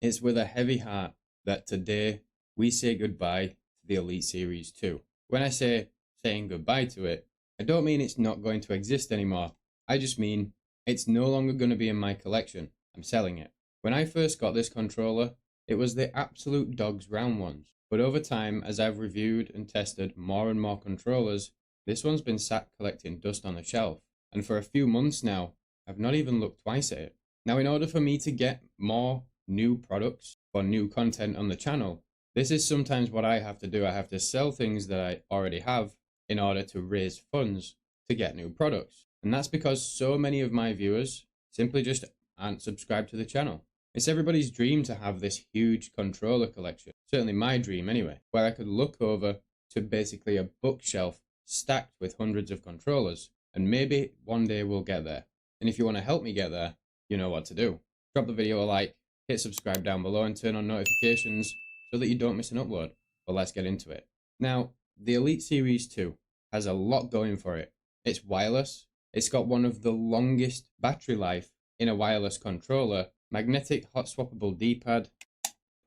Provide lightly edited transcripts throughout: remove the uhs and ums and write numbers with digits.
It's with a heavy heart that today we say goodbye to the Elite Series 2. When I say saying goodbye to it, I don't mean it's not going to exist anymore. I just mean it's no longer going to be in my collection. I'm selling it. When I first got this controller, it was the absolute dog's round ones. But over time, as I've reviewed and tested more and more controllers, this one's been sat collecting dust on the shelf. And for a few months now, I've not even looked twice at it. Now, in order for me to get more new products or new content on the channel, this is sometimes what I have to do. I have to sell things that I already have in order to raise funds to get new products. And that's because so many of my viewers simply just aren't subscribed to the channel. It's everybody's dream to have this huge controller collection. Certainly my dream anyway, where I could look over to basically a bookshelf stacked with hundreds of controllers. And maybe one day we'll get there. And if you want to help me get there, you know what to do. Drop the video a like, hit subscribe down below and turn on notifications so that you don't miss an upload. But let's get into it. Now, the Elite Series 2 has a lot going for it. It's wireless. It's got one of the longest battery life in a wireless controller. Magnetic hot swappable D-pad.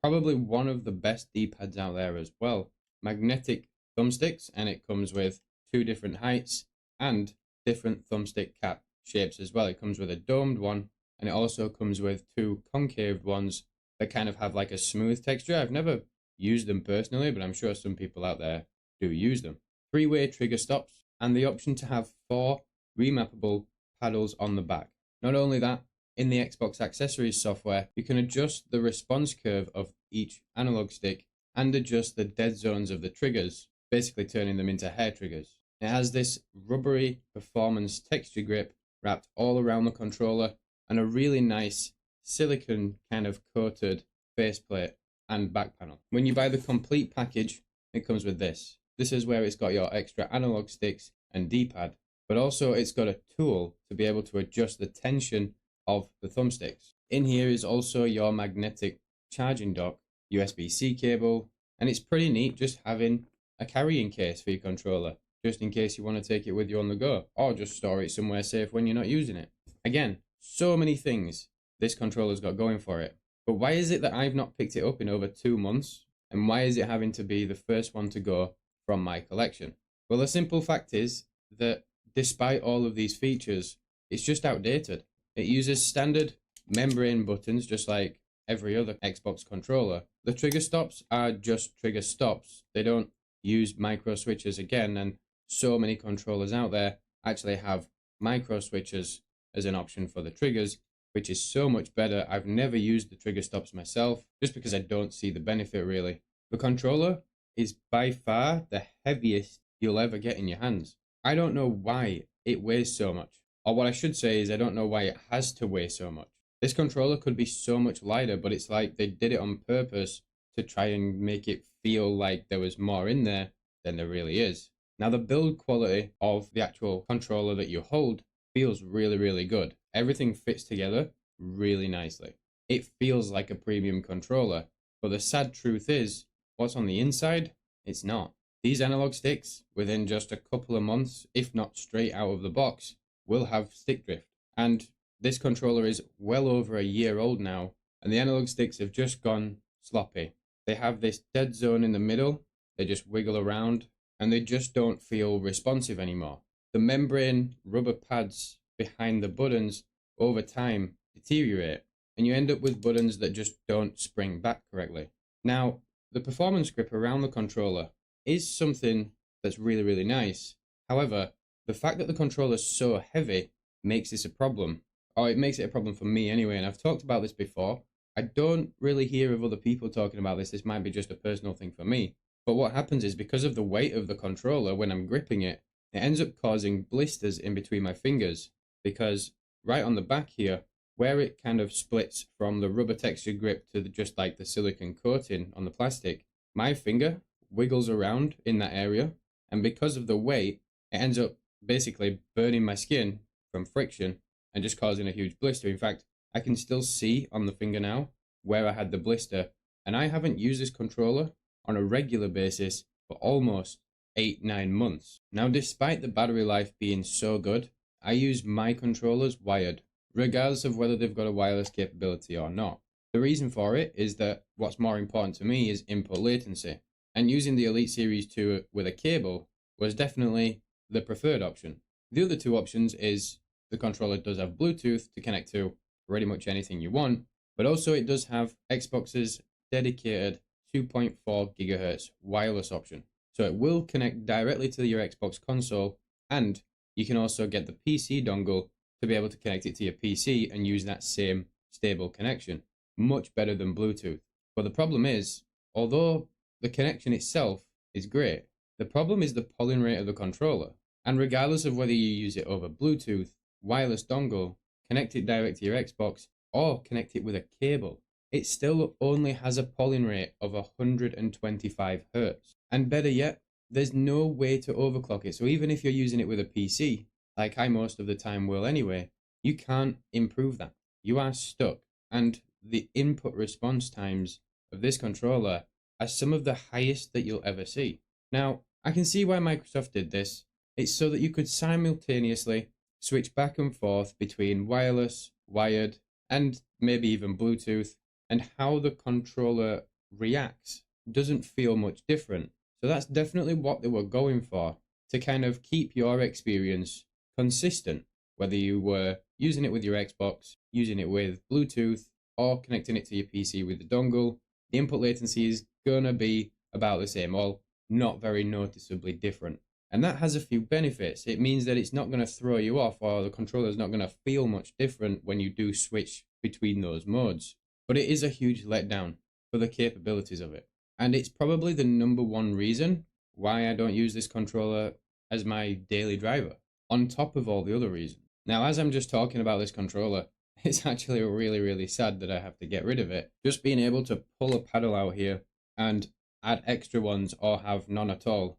Probably one of the best D-pads out there as well. Magnetic thumbsticks, and it comes with 2 different heights and different thumbstick cap shapes as well. It comes with a domed one, and it also comes with 2 concaved ones that kind of have like a smooth texture. I've never used them personally, but I'm sure some people out there do use them. 3-way trigger stops, and the option to have 4 remappable paddles on the back. Not only that, in the Xbox accessories software, you can adjust the response curve of each analog stick and adjust the dead zones of the triggers, basically turning them into hair triggers. It has this rubbery performance texture grip wrapped all around the controller and a really nice silicone kind of coated faceplate and back panel. When you buy the complete package, it comes with this. This is where it's got your extra analog sticks and D-pad, but also it's got a tool to be able to adjust the tension of the thumbsticks. In here is also your magnetic charging dock, USB-C cable, and it's pretty neat just having a carrying case for your controller, just in case you want to take it with you on the go, or just store it somewhere safe when you're not using it. Again, so many things this controller's got going for it. But why is it that I've not picked it up in over 2 months? And why is it having to be the first one to go from my collection? Well, the simple fact is that despite all of these features, it's just outdated. It uses standard membrane buttons, just like every other Xbox controller. The trigger stops are just trigger stops. They don't use micro switches again, and so many controllers out there actually have micro switches as an option for the triggers, which is so much better. I've never used the trigger stops myself, just because I don't see the benefit really. The controller is by far the heaviest you'll ever get in your hands. I don't know why it weighs so much. Or what I should say is I don't know why it has to weigh so much. This controller could be so much lighter, but it's like they did it on purpose to try and make it feel like there was more in there than there really is. Now, the build quality of the actual controller that you hold feels really, really good. Everything fits together really nicely. It feels like a premium controller, but the sad truth is, what's on the inside, it's not. These analog sticks, within just a couple of months, if not straight out of the box, will have stick drift. And this controller is well over a year old now, and the analog sticks have just gone sloppy. They have this dead zone in the middle, they just wiggle around, and they just don't feel responsive anymore. The membrane rubber pads behind the buttons over time deteriorate, and you end up with buttons that just don't spring back correctly. Now, the performance grip around the controller is something that's really, really nice. However, the fact that the controller is so heavy makes this a problem, or it makes it a problem for me anyway, and I've talked about this before. I don't really hear of other people talking about this. This might be just a personal thing for me. But what happens is, because of the weight of the controller when I'm gripping it, it ends up causing blisters in between my fingers, because right on the back here, where it kind of splits from the rubber texture grip to just like the silicone coating on the plastic, my finger wiggles around in that area, and because of the weight, it ends up basically burning my skin from friction and just causing a huge blister. In fact, I can still see on the finger now where I had the blister, and I haven't used this controller on a regular basis for almost 8-9 months. Now, despite the battery life being so good, I use my controllers wired, regardless of whether they've got a wireless capability or not. The reason for it is that what's more important to me is input latency. And using the Elite Series 2 with a cable was definitely the preferred option. The other two options is the controller does have Bluetooth to connect to pretty much anything you want, but also it does have Xbox's dedicated 2.4 gigahertz wireless option. So it will connect directly to your Xbox console, and you can also get the PC dongle to be able to connect it to your PC and use that same stable connection. Much better than Bluetooth. But the problem is, although the connection itself is great, the problem is the polling rate of the controller. And regardless of whether you use it over Bluetooth, wireless dongle, connect it direct to your Xbox, or connect it with a cable, it still only has a polling rate of 125 Hz. And better yet, there's no way to overclock it. So even if you're using it with a PC, like I most of the time will anyway, you can't improve that. You are stuck. And the input response times of this controller are some of the highest that you'll ever see. Now, I can see why Microsoft did this. It's so that you could simultaneously switch back and forth between wireless, wired, and maybe even Bluetooth, and how the controller reacts doesn't feel much different. So that's definitely what they were going for, to kind of keep your experience consistent, whether you were using it with your Xbox, using it with Bluetooth, or connecting it to your PC with the dongle. The input latency is gonna be about the same, or not very noticeably different. And that has a few benefits. It means that it's not going to throw you off, or the controller is not going to feel much different when you do switch between those modes. But it is a huge letdown for the capabilities of it. And it's probably the number one reason why I don't use this controller as my daily driver, on top of all the other reasons. Now, as I'm just talking about this controller, it's actually really, really sad that I have to get rid of it. Just being able to pull a paddle out here and add extra ones or have none at all,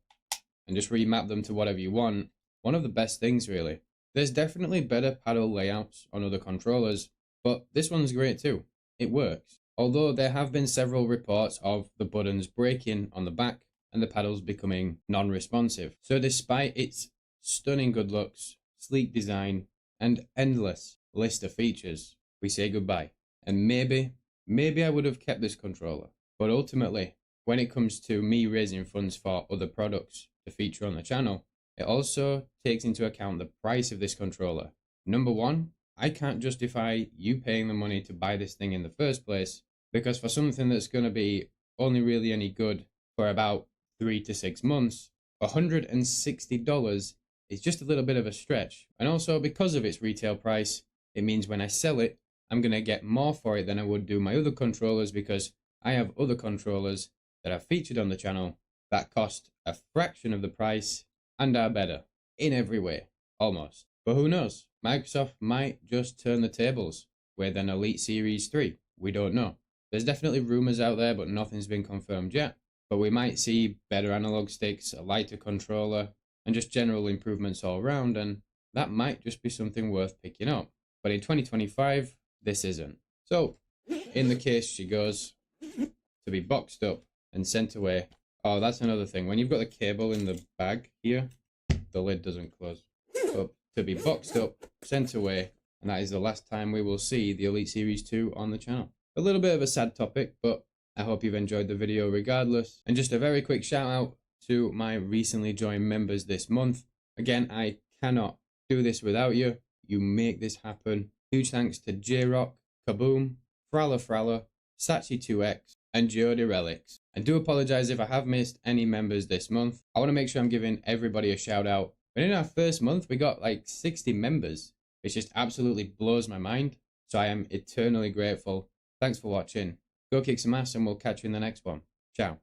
and just remap them to whatever you want, one of the best things really. There's definitely better paddle layouts on other controllers, but this one's great too. It works. Although there have been several reports of the buttons breaking on the back and the paddles becoming non-responsive. So despite its stunning good looks, sleek design, and endless list of features, we say goodbye. And maybe I would have kept this controller. But ultimately, when it comes to me raising funds for other products to feature on the channel, it also takes into account the price of this controller. Number one, I can't justify you paying the money to buy this thing in the first place, because for something that's going to be only really any good for about 3 to 6 months, $160 is just a little bit of a stretch. And also because of its retail price, it means when I sell it, I'm going to get more for it than I would do my other controllers, because I have other controllers that I've featured on the channel that cost a fraction of the price and are better in every way, almost. But who knows? Microsoft might just turn the tables with an Elite Series 3. We don't know. There's definitely rumors out there, but nothing's been confirmed yet. But we might see better analog sticks, a lighter controller, and just general improvements all around, and that might just be something worth picking up. But in 2025, this isn't. So, in the case she goes to be boxed up and sent away. Oh, that's another thing. When you've got the cable in the bag here, the lid doesn't close. So, to be boxed up, sent away, and that is the last time we will see the Elite Series 2 on the channel. A little bit of a sad topic, but I hope you've enjoyed the video regardless. And just a very quick shout out to my recently joined members this month. Again, I cannot do this without you. You make this happen. Huge thanks to J-Rock, Kaboom, Fralla, Sachi2X, and Jody Relics. I do apologize if I have missed any members this month. I want to make sure I'm giving everybody a shout out. But in our first month, we got like 60 members. It just absolutely blows my mind. So I am eternally grateful. Thanks for watching. Go kick some ass and we'll catch you in the next one. Ciao.